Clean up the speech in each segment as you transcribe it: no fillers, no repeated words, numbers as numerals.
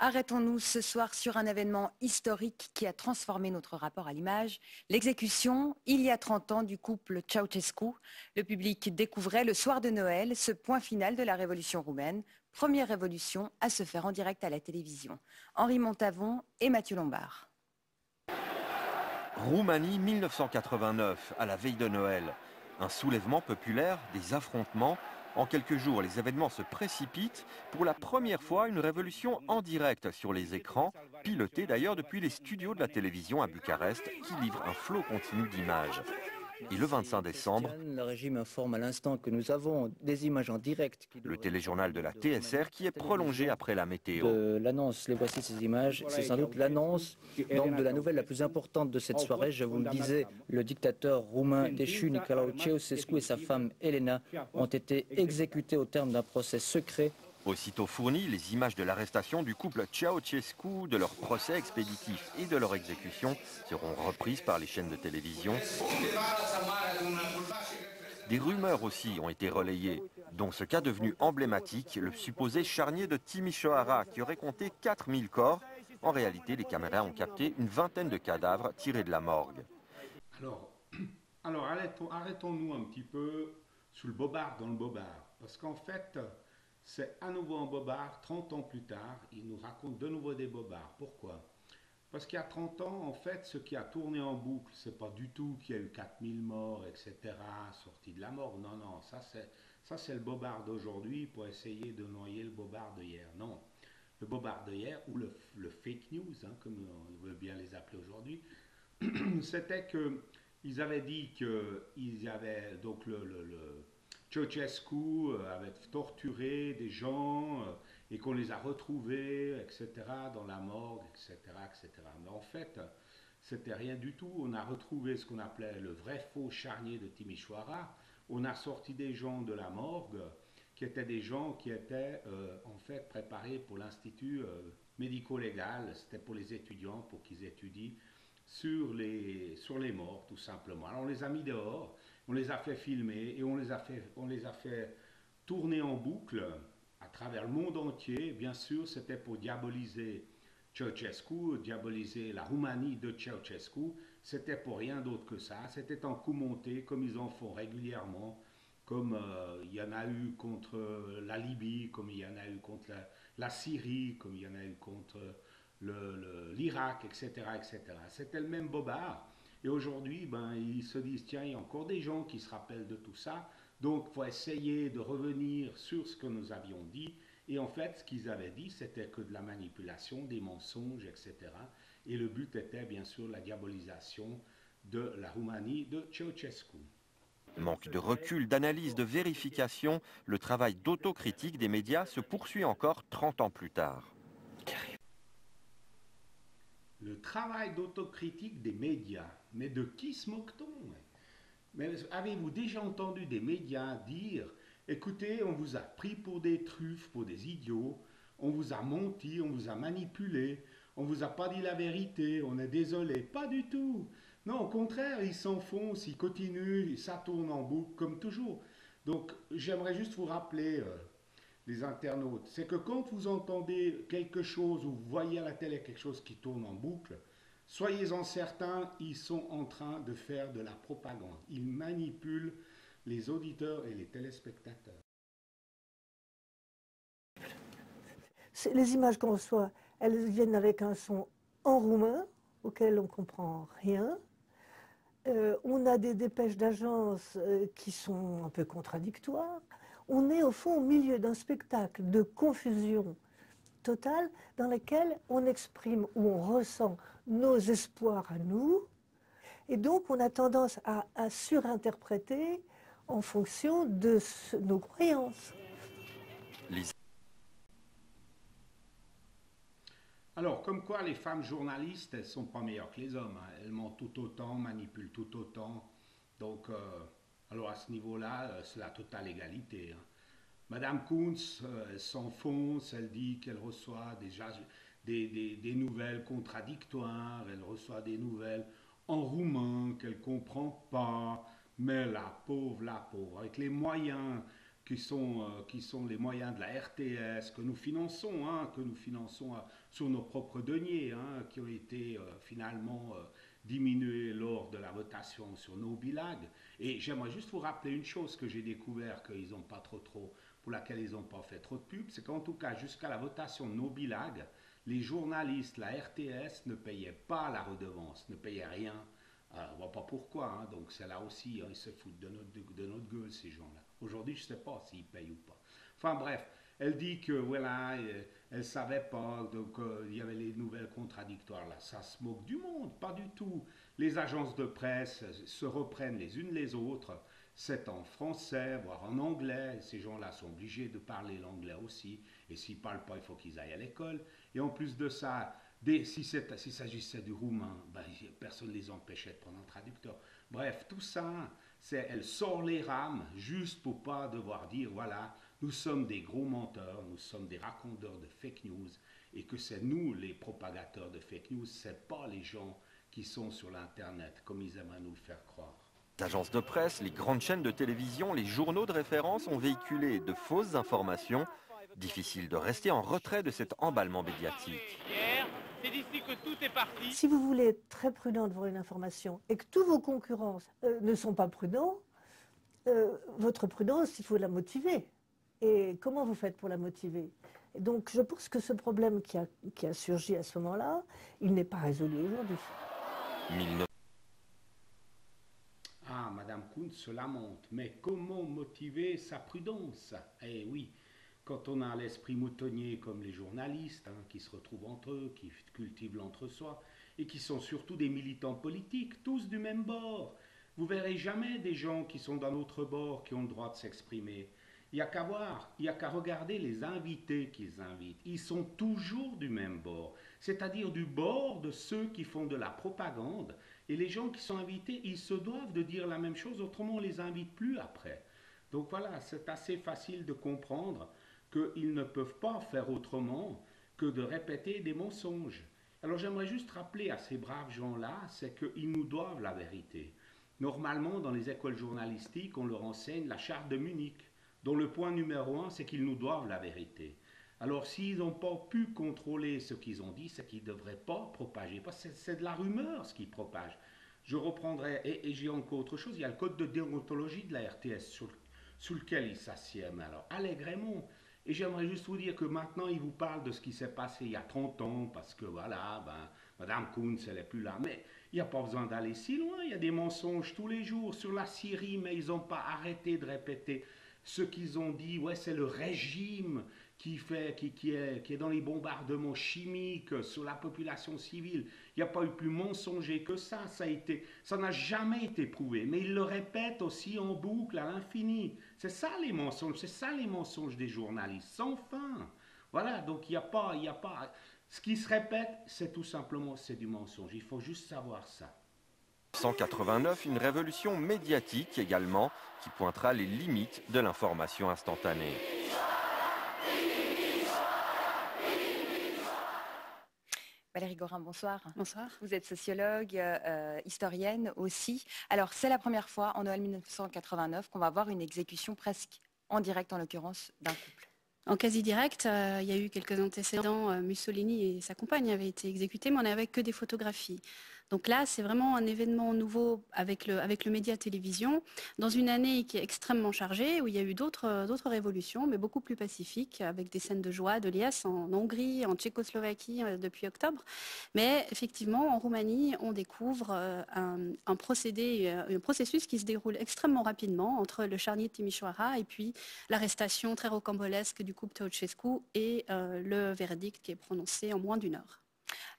Arrêtons-nous ce soir sur un événement historique qui a transformé notre rapport à l'image. L'exécution, il y a 30 ans, du couple Ceausescu. Le public découvrait le soir de Noël ce point final de la révolution roumaine, première révolution à se faire en direct à la télévision. Henri Montavon et Mathieu Lombard. Roumanie 1989, à la veille de Noël. Un soulèvement populaire, des affrontements. En quelques jours, les événements se précipitent. Pour la première fois, une révolution en direct sur les écrans, pilotée d'ailleurs depuis les studios de la télévision à Bucarest, qui livre un flot continu d'images. Et le 25 décembre, le régime informe à l'instant que nous avons des images en direct. le téléjournal de la TSR qui est prolongé après la météo. L'annonce, les voici ces images, c'est sans doute l'annonce donc de la nouvelle la plus importante de cette soirée. Je vous le disais, le dictateur roumain déchu Nicolae Ceausescu et sa femme Elena ont été exécutés au terme d'un procès secret. Aussitôt fournies, les images de l'arrestation du couple Ceausescu, de leur procès expéditif et de leur exécution seront reprises par les chaînes de télévision. Des rumeurs aussi ont été relayées, dont ce cas devenu emblématique, le supposé charnier de Timișoara, qui aurait compté 4000 corps. En réalité, les caméras ont capté une vingtaine de cadavres tirés de la morgue. Alors arrêtons-nous un petit peu sous le bobard dans le bobard, parce qu'en fait, c'est à nouveau un bobard, 30 ans plus tard, il nous raconte de nouveau des bobards. Pourquoi? Parce qu'il y a 30 ans, en fait, ce qui a tourné en boucle, c'est pas du tout qu'il y a eu 4000 morts, etc., sortis de la mort. Non, non, ça c'est le bobard d'aujourd'hui pour essayer de noyer le bobard d'hier. Non, le bobard d'hier, ou le fake news, hein, comme on veut bien les appeler aujourd'hui, c'était qu'ils avaient dit qu'ils avaient, donc Ceausescu avait torturé des gens et qu'on les a retrouvés, etc., dans la morgue, etc., etc. Mais en fait, c'était rien du tout. On a retrouvé ce qu'on appelait le vrai faux charnier de Timișoara. On a sorti des gens de la morgue qui étaient des gens qui étaient en fait préparés pour l'institut médico-légal. C'était pour les étudiants, pour qu'ils étudient sur les morts, tout simplement. Alors on les a mis dehors, on les a fait filmer et on les a fait tourner en boucle à travers le monde entier. Bien sûr, c'était pour diaboliser Ceausescu, diaboliser la Roumanie de Ceausescu. C'était pour rien d'autre que ça. C'était en coup monté, comme ils en font régulièrement, comme il y en a eu contre la Libye, comme il y en a eu contre la Syrie, comme il y en a eu contre l'Irak, etc., etc. C'était le même bobard. Et aujourd'hui, ben, ils se disent, tiens, il y a encore des gens qui se rappellent de tout ça. Donc, il faut essayer de revenir sur ce que nous avions dit. Et en fait, ce qu'ils avaient dit, c'était que de la manipulation, des mensonges, etc. Et le but était, bien sûr, la diabolisation de la Roumanie de Ceausescu. Manque de recul, d'analyse, de vérification, le travail d'autocritique des médias se poursuit encore 30 ans plus tard. Le travail d'autocritique des médias. Mais de qui se moque-t-on? Mais avez-vous déjà entendu des médias dire « Écoutez, on vous a pris pour des truffes, pour des idiots, on vous a menti, on vous a manipulé, on vous a pas dit la vérité, on est désolé. » Pas du tout. Non, au contraire, ils s'enfoncent, ils continuent, ça tourne en boucle comme toujours. Donc, j'aimerais juste vous rappeler, les internautes, c'est que quand vous entendez quelque chose ou vous voyez à la télé quelque chose qui tourne en boucle, soyez-en certains, ils sont en train de faire de la propagande. Ils manipulent les auditeurs et les téléspectateurs. Les images qu'on reçoit, elles viennent avec un son en roumain, auquel on ne comprend rien. On a des dépêches d'agence qui sont un peu contradictoires. On est au fond au milieu d'un spectacle de confusion totale dans lequel on exprime ou on ressent nos espoirs à nous. Et donc on a tendance à surinterpréter en fonction de nos croyances. Alors, comme quoi les femmes journalistes, elles ne sont pas meilleures que les hommes. Hein. Elles mentent tout autant, manipulent tout autant. Donc, alors à ce niveau-là, c'est la totale égalité. Hein. Madame Kuntz, elle s'enfonce, elle dit qu'elle reçoit déjà des nouvelles contradictoires, elle reçoit des nouvelles en roumain qu'elle ne comprend pas. Mais la pauvre, avec les moyens qui sont les moyens de la RTS, que nous finançons, sur nos propres deniers, qui ont été finalement diminués lors de la votation sur nos bilagues. Et j'aimerais juste vous rappeler une chose que j'ai découvert qu'ils n'ont pas pour laquelle ils n'ont pas fait trop de pub, c'est qu'en tout cas, jusqu'à la votation de nos bilagues, les journalistes, la RTS ne payaient pas la redevance, ne payaient rien. Alors, on ne voit pas pourquoi, donc c'est là aussi, ils se foutent de notre gueule, ces gens-là. Aujourd'hui, je ne sais pas s'ils payent ou pas. Enfin bref, elle dit que voilà, elle ne savait pas, donc il y avait les nouvelles contradictoires là. Ça se moque du monde, pas du tout. Les agences de presse se reprennent les unes les autres. C'est en français, voire en anglais. Ces gens-là sont obligés de parler l'anglais aussi. Et s'ils ne parlent pas, il faut qu'ils aillent à l'école. Et en plus de ça, s'il s'agissait du roumain, ben, personne ne les empêchait de prendre un traducteur. Bref, tout ça, elle sort les rames juste pour pas devoir dire, voilà, nous sommes des gros menteurs, nous sommes des raconteurs de fake news, et que c'est nous les propagateurs de fake news, c'est pas les gens qui sont sur l'Internet, comme ils aimeraient nous le faire croire. Les agences de presse, les grandes chaînes de télévision, les journaux de référence ont véhiculé de fausses informations. Difficile de rester en retrait de cet emballement médiatique. C'est d'ici que tout est parti. Si vous voulez être très prudent devant une information et que tous vos concurrents ne sont pas prudents, votre prudence, il faut la motiver. Et comment vous faites pour la motiver? Et donc je pense que ce problème qui a surgi à ce moment-là, il n'est pas résolu aujourd'hui. Ah, Madame Kuhn se lamente, mais comment motiver sa prudence? Eh oui, quand on a l'esprit moutonnier comme les journalistes, qui se retrouvent entre eux, qui cultivent l'entre-soi, et qui sont surtout des militants politiques, tous du même bord. Vous verrez jamais des gens qui sont d'un autre bord, qui ont le droit de s'exprimer. Il n'y a qu'à voir, il n'y a qu'à regarder les invités qu'ils invitent. Ils sont toujours du même bord, c'est-à-dire du bord de ceux qui font de la propagande. Et les gens qui sont invités, ils se doivent de dire la même chose, autrement on ne les invite plus après. Donc voilà, c'est assez facile de comprendre qu'ils ne peuvent pas faire autrement que de répéter des mensonges. Alors j'aimerais juste rappeler à ces braves gens-là, c'est qu'ils nous doivent la vérité. Normalement, dans les écoles journalistiques, on leur enseigne la charte de Munich, dont le point numéro 1, c'est qu'ils nous doivent la vérité. Alors s'ils n'ont pas pu contrôler ce qu'ils ont dit, c'est qu'ils ne devraient pas propager, parce que c'est de la rumeur ce qu'ils propagent. Je reprendrai, et j'ai encore autre chose, il y a le code de déontologie de la RTS sur lequel ils s'assièment, alors allègrement. Et j'aimerais juste vous dire que maintenant, ils vous parlent de ce qui s'est passé il y a 30 ans, parce que voilà, Madame Kuhn, elle n'est plus là. Mais il n'y a pas besoin d'aller si loin, il y a des mensonges tous les jours sur la Syrie, mais ils n'ont pas arrêté de répéter ce qu'ils ont dit. Ouais, c'est le régime qui est dans les bombardements chimiques sur la population civile. Il n'y a pas eu plus mensonger que ça. Ça n'a jamais été prouvé. Mais ils le répètent aussi en boucle à l'infini. C'est ça les mensonges des journalistes, sans fin. Voilà, donc il n'y a pas. Ce qui se répète, c'est tout simplement, c'est du mensonge. Il faut juste savoir ça. 1989, une révolution médiatique également qui pointera les limites de l'information instantanée. Valérie Gorin, bonsoir. Bonsoir. Vous êtes sociologue, historienne aussi. Alors, c'est la première fois en Noël 1989 qu'on va voir une exécution presque en direct, en l'occurrence, d'un couple. En quasi-direct, il y a eu quelques antécédents. Mussolini et sa compagne avaient été exécutés, mais on n'avait que des photographies. Donc là, c'est vraiment un événement nouveau avec le média télévision, dans une année qui est extrêmement chargée, où il y a eu d'autres révolutions, mais beaucoup plus pacifiques, avec des scènes de joie, de liesse en Hongrie, en Tchécoslovaquie depuis octobre. Mais effectivement, en Roumanie, on découvre un processus qui se déroule extrêmement rapidement entre le charnier de Timișoara et puis l'arrestation très rocambolesque du couple Ceausescu et le verdict qui est prononcé en moins d'une heure.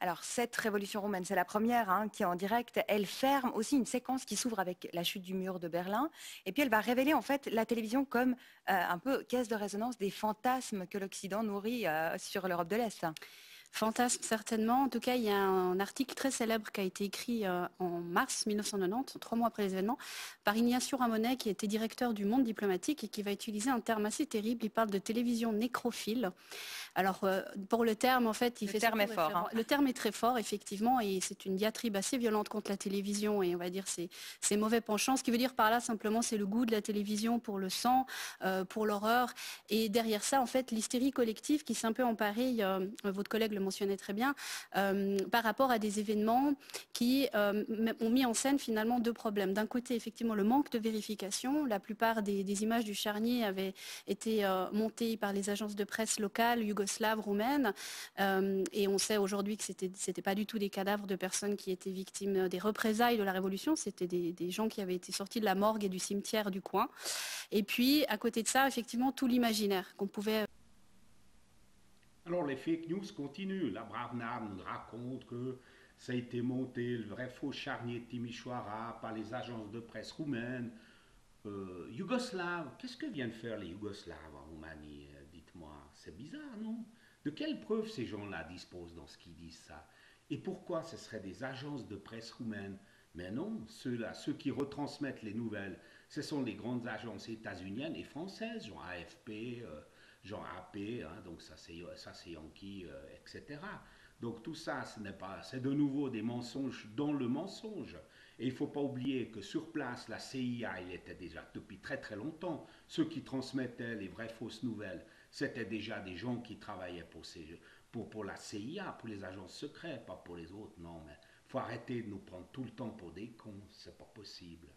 Alors, cette révolution roumaine, c'est la première qui est en direct. Elle ferme aussi une séquence qui s'ouvre avec la chute du mur de Berlin. Et puis, elle va révéler en fait la télévision comme un peu caisse de résonance des fantasmes que l'Occident nourrit sur l'Europe de l'Est. Fantasme, certainement. En tout cas, il y a un article très célèbre qui a été écrit en mars 1990, 3 mois après les événements, par Ignacio Ramonet, qui était directeur du Monde diplomatique et qui va utiliser un terme assez terrible. Il parle de télévision nécrophile. Alors, pour le terme, en fait, le terme est fort. Hein. Le terme est très fort, effectivement, et c'est une diatribe assez violente contre la télévision et on va dire ses mauvais penchants. Ce qui veut dire par là, simplement, c'est le goût de la télévision pour le sang, pour l'horreur. Et derrière ça, en fait, l'hystérie collective qui s'est un peu emparée, votre collègue le mentionnait très bien, par rapport à des événements qui ont mis en scène finalement deux problèmes. D'un côté, effectivement, le manque de vérification. La plupart des images du charnier avaient été montées par les agences de presse locales, yougoslaves, roumaines. Et on sait aujourd'hui que c'était pas du tout des cadavres de personnes qui étaient victimes des représailles de la Révolution. C'était des gens qui avaient été sortis de la morgue et du cimetière du coin. Et puis, à côté de ça, effectivement, tout l'imaginaire qu'on pouvait... Alors les fake news continuent. La brave Nam nous raconte que ça a été monté, le vrai faux charnier de Timișoara, par les agences de presse roumaines. Yougoslaves, qu'est-ce que viennent faire les Yougoslaves en Roumanie? Dites-moi, c'est bizarre, non? De quelles preuves ces gens-là disposent dans ce qu'ils disent ça? Et pourquoi ce seraient des agences de presse roumaines? Mais non, ceux-là, ceux qui retransmettent les nouvelles, ce sont les grandes agences états-uniennes et françaises, genre AFP, genre AP, hein, donc ça c'est Yankee, etc. Donc tout ça, ce n'est pas, c'est de nouveau des mensonges dans le mensonge. Et il ne faut pas oublier que sur place, la CIA, il était déjà depuis très très longtemps. Ceux qui transmettaient les vraies fausses nouvelles, c'était déjà des gens qui travaillaient pour la CIA, pour les agences secrètes, pas pour les autres. Non, mais il faut arrêter de nous prendre tout le temps pour des cons, c'est pas possible.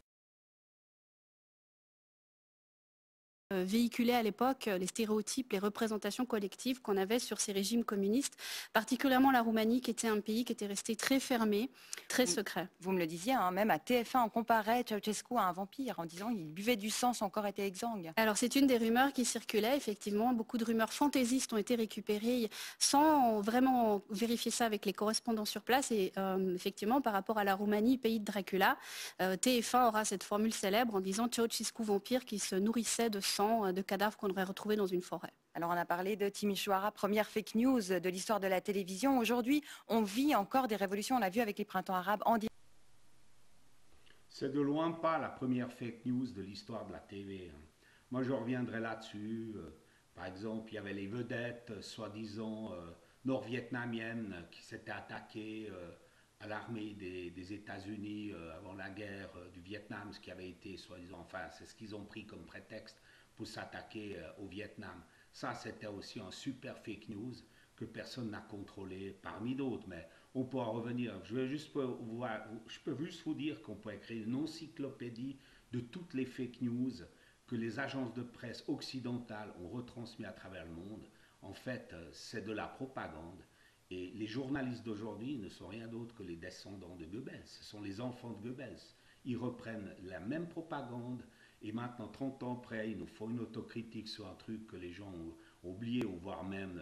Véhiculer à l'époque les stéréotypes, les représentations collectives qu'on avait sur ces régimes communistes, particulièrement la Roumanie qui était un pays qui était resté très fermé, très secret. Vous me le disiez, hein, même à TF1, on comparait Ceausescu à un vampire en disant qu'il buvait du sang, son corps était exsangue. Alors c'est une des rumeurs qui circulait, effectivement, beaucoup de rumeurs fantaisistes ont été récupérées sans vraiment vérifier ça avec les correspondants sur place et effectivement par rapport à la Roumanie, pays de Dracula, TF1 aura cette formule célèbre en disant Ceausescu vampire qui se nourrissait de sang, de cadavres qu'on aurait retrouvés dans une forêt. Alors on a parlé de Timișoara, première fake news de l'histoire de la télévision. Aujourd'hui, on vit encore des révolutions, on l'a vu avec les printemps arabes en direct. C'est de loin pas la première fake news de l'histoire de la TV. Moi je reviendrai là-dessus. Par exemple, il y avait les vedettes, soi-disant nord-vietnamiennes, qui s'étaient attaquées à l'armée des États-Unis avant la guerre du Vietnam, ce qui avait été, soi-disant, enfin c'est ce qu'ils ont pris comme prétexte pour s'attaquer au Vietnam. Ça, c'était aussi un super fake news que personne n'a contrôlé, parmi d'autres. Mais on pourra revenir. Je peux juste vous dire qu'on pourrait créer une encyclopédie de toutes les fake news que les agences de presse occidentales ont retransmis à travers le monde. En fait, c'est de la propagande. Et les journalistes d'aujourd'hui ne sont rien d'autre que les descendants de Goebbels. Ce sont les enfants de Goebbels. Ils reprennent la même propagande. Et maintenant, 30 ans après, il nous faut une autocritique sur un truc que les gens ont oublié, ou voire même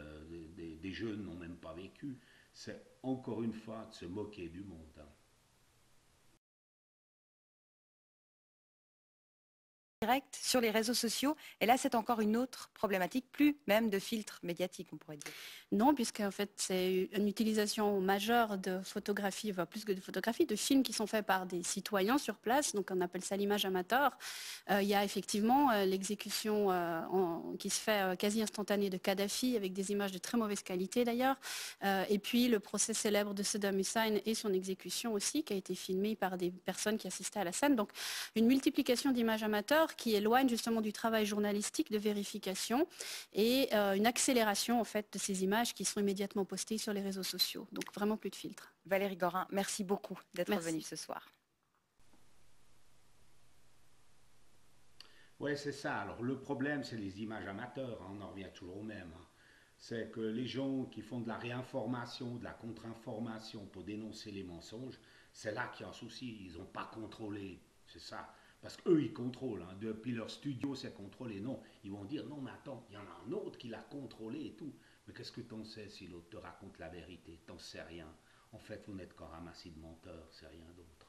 des jeunes n'ont même pas vécu. C'est encore une fois de se moquer du monde. Hein. Direct sur les réseaux sociaux. Et là, c'est encore une autre problématique, plus même de filtres médiatiques, on pourrait dire. Non, puisqu'en fait, c'est une utilisation majeure de photographies, enfin, plus que de photographies, de films qui sont faits par des citoyens sur place. Donc, on appelle ça l'image amateur. Il y a effectivement l'exécution qui se fait quasi instantanée de Kadhafi, avec des images de très mauvaise qualité d'ailleurs. Et puis, le procès célèbre de Saddam Hussein et son exécution aussi, qui a été filmé par des personnes qui assistaient à la scène. Donc, une multiplication d'images amateurs qui éloigne justement du travail journalistique de vérification et une accélération en fait de ces images qui sont immédiatement postées sur les réseaux sociaux. Donc vraiment plus de filtres. Valérie Gorin, merci beaucoup d'être venue ce soir. Oui, c'est ça. Alors le problème, c'est les images amateurs. Hein, on en revient toujours au même. Hein. C'est que les gens qui font de la réinformation, de la contre-information pour dénoncer les mensonges, c'est là qu'il y a un souci. Ils n'ont pas contrôlé. C'est ça. Parce qu'eux, ils contrôlent. Hein. Depuis leur studio, c'est contrôlé. Non, ils vont dire, non, mais attends, il y en a un autre qui l'a contrôlé et tout. Mais qu'est-ce que t'en sais si l'autre te raconte la vérité? T'en sais rien. En fait, vous n'êtes qu'un ramassis de menteurs, c'est rien d'autre.